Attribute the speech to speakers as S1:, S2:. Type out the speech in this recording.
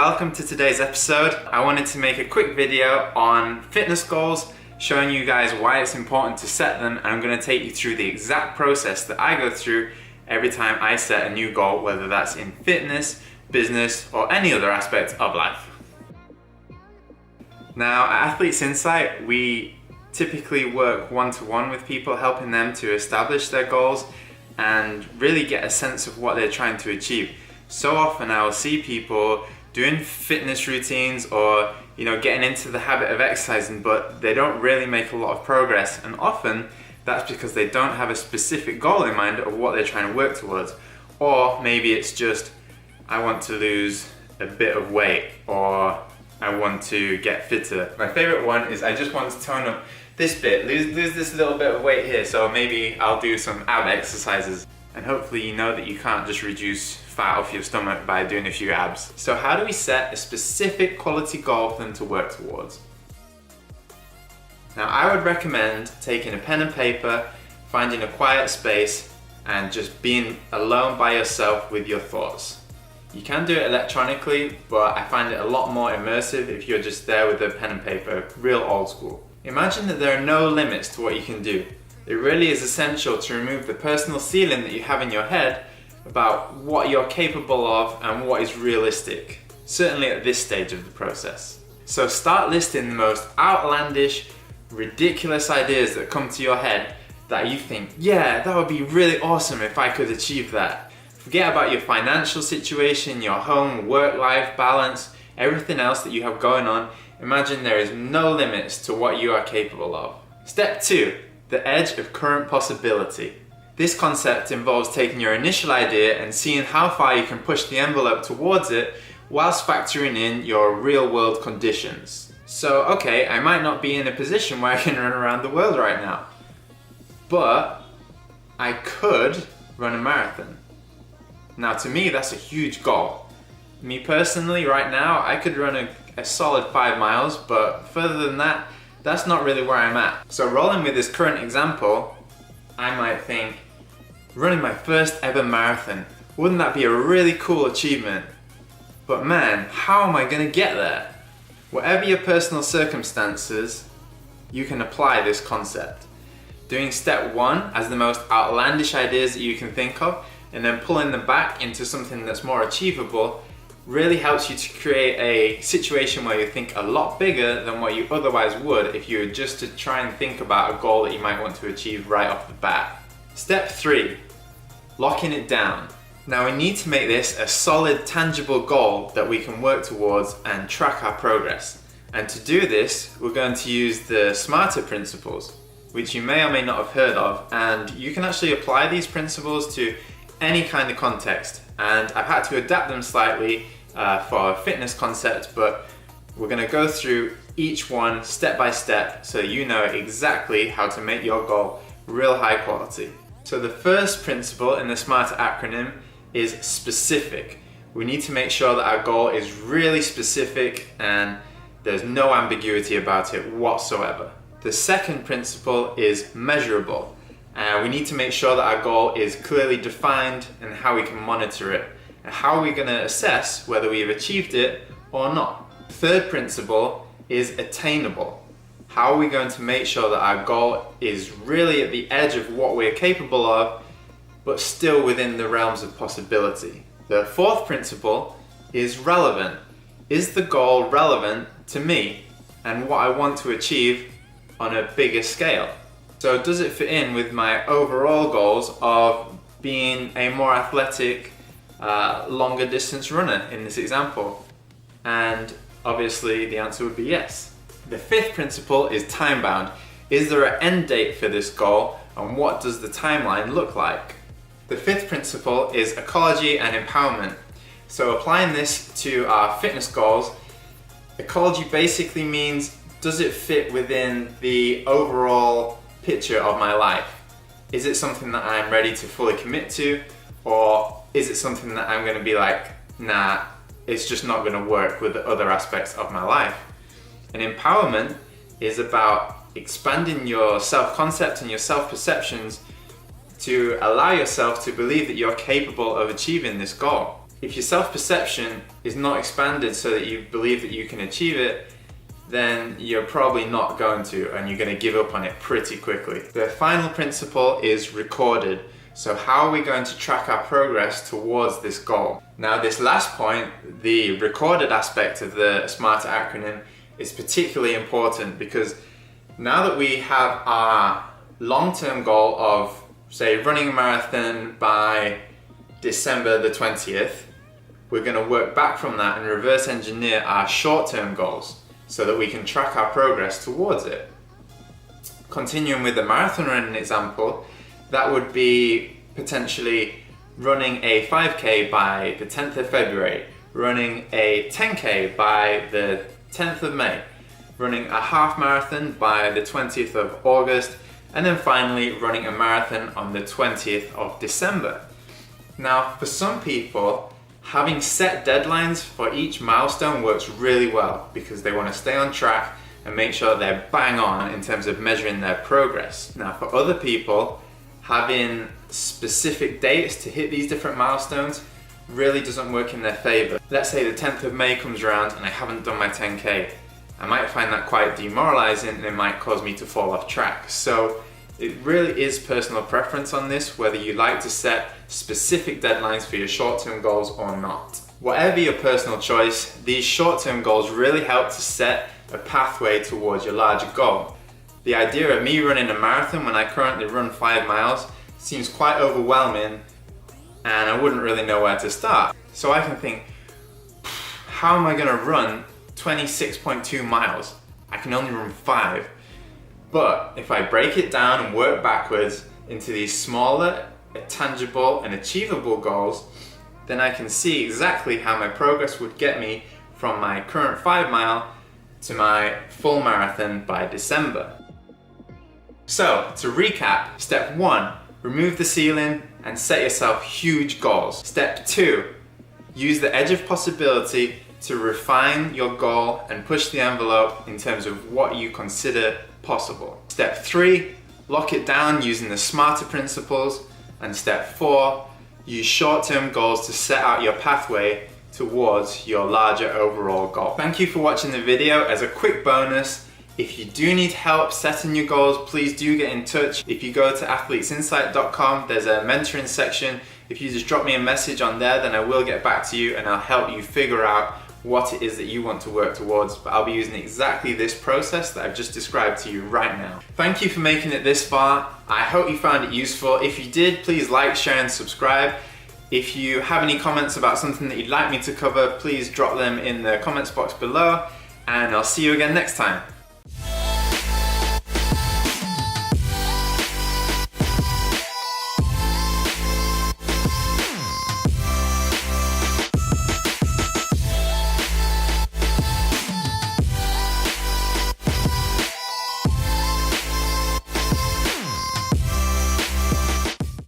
S1: welcome to today's episode. I wanted to make a quick video on fitness goals, showing you guys why it's important to set them, and I'm going to take you through the exact process that I go through every time I set a new goal, whether that's in fitness, business, or any other aspect of life. Now, at Athletes Insight, we typically work one-to-one with people, helping them to establish their goals and really get a sense of what they're trying to achieve. So often I will see people doing fitness routines or getting into the habit of exercising, but they don't really make a lot of progress, and often that's because they don't have a specific goal in mind of what they're trying to work towards. Or maybe it's just, I want to lose a bit of weight, or I want to get fitter. My favorite one is I just want to tone up this bit, lose this little bit of weight here, so maybe I'll do some ab exercises. And hopefully you know that you can't just reduce fat off your stomach by doing a few abs. So how do we set a specific quality goal for them to work towards? Now, I would recommend taking a pen and paper, finding a quiet space, and just being alone by yourself with your thoughts. You can do it electronically, but I find it a lot more immersive if you're just there with a pen and paper, real old school. Imagine that there are no limits to what you can do. It really is essential to remove the personal ceiling that you have in your head about what you're capable of and what is realistic, certainly at this stage of the process. So start listing the most outlandish, ridiculous ideas that come to your head that you think, yeah, that would be really awesome if I could achieve that. Forget about your financial situation, your home, work-life balance, everything else that you have going on. Imagine there is no limits to what you are capable of. Step 2. The edge of current possibility. This concept involves taking your initial idea and seeing how far you can push the envelope towards it whilst factoring in your real-world conditions. So, okay, I might not be in a position where I can run around the world right now, but I could run a marathon. Now, to me, that's a huge goal. Me personally, right now, I could run a solid 5 miles, but further than that, that's not really where I'm at. So rolling with this current example, I might think, running my first ever marathon, wouldn't that be a really cool achievement? But man, how am I gonna get there? Whatever your personal circumstances, you can apply this concept. Doing step 1 as the most outlandish ideas that you can think of, and then pulling them back into something that's more achievable, really helps you to create a situation where you think a lot bigger than what you otherwise would if you were just to try and think about a goal that you might want to achieve right off the bat. Step 3, locking it down. Now, we need to make this a solid, tangible goal that we can work towards and track our progress. And to do this, we're going to use the SMARTer principles, which you may or may not have heard of, and you can actually apply these principles to any kind of context. And I've had to adapt them slightly for a fitness concept, but we're going to go through each one step by step so you know exactly how to make your goal real high quality. So the first principle in the SMARTer acronym is specific. We need to make sure that our goal is really specific and there's no ambiguity about it whatsoever. The second principle is measurable. We need to make sure that our goal is clearly defined and how we can monitor it. And how are we going to assess whether we have achieved it or not? The third principle is attainable. How are we going to make sure that our goal is really at the edge of what we're capable of, but still within the realms of possibility? The fourth principle is relevant. Is the goal relevant to me and what I want to achieve on a bigger scale? So does it fit in with my overall goals of being a more athletic, longer distance runner in this example? And obviously the answer would be yes. The fifth principle is time bound. Is there an end date for this goal, and what does the timeline look like? The fifth principle is ecology and empowerment. So applying this to our fitness goals, ecology basically means, does it fit within the overall picture of my life? Is it something that I'm ready to fully commit to, or is it something that I'm going to be like, nah, it's just not going to work with the other aspects of my life? And empowerment is about expanding your self-concept and your self-perceptions to allow yourself to believe that you're capable of achieving this goal. If your self-perception is not expanded so that you believe that you can achieve it, then you're probably not going to, and you're going to give up on it pretty quickly. The final principle is recorded. So how are we going to track our progress towards this goal? Now, this last point, the recorded aspect of the SMART acronym, is particularly important because now that we have our long-term goal of, say, running a marathon by December the 20th, we're going to work back from that and reverse engineer our short-term goals so that we can track our progress towards it. Continuing with the marathon running example, that would be potentially running a 5K by the 10th of February, running a 10K by the 10th of May, running a half marathon by the 20th of August, and then finally running a marathon on the 20th of December. Now, for some people, having set deadlines for each milestone works really well because they want to stay on track and make sure they're bang on in terms of measuring their progress. Now, for other people, having specific dates to hit these different milestones really doesn't work in their favor. Let's say the 10th of May comes around and I haven't done my 10K. I might find that quite demoralizing and it might cause me to fall off track. So it really is personal preference on this, whether you like to set specific deadlines for your short-term goals or not. Whatever your personal choice, these short-term goals really help to set a pathway towards your larger goal. The idea of me running a marathon when I currently run 5 miles seems quite overwhelming and I wouldn't really know where to start. So I can think, how am I going to run 26.2 miles? I can only run 5. But if I break it down and work backwards into these smaller, tangible and achievable goals, then I can see exactly how my progress would get me from my current 5 mile to my full marathon by December. So, to recap, step 1, remove the ceiling and set yourself huge goals. Step 2, use the edge of possibility to refine your goal and push the envelope in terms of what you consider possible. Step 3, lock it down using the SMARTer principles. And step 4, use short-term goals to set out your pathway towards your larger overall goal. Thank you for watching the video. As a quick bonus, if you do need help setting your goals, please do get in touch. If you go to athletesinsight.com, there's a mentoring section. If you just drop me a message on there, then I will get back to you and I'll help you figure out what it is that you want to work towards. But I'll be using exactly this process that I've just described to you right now. Thank you for making it this far. I hope you found it useful. If you did, please like, share and subscribe. If you have any comments about something that you'd like me to cover, please drop them in the comments box below and I'll see you again next time.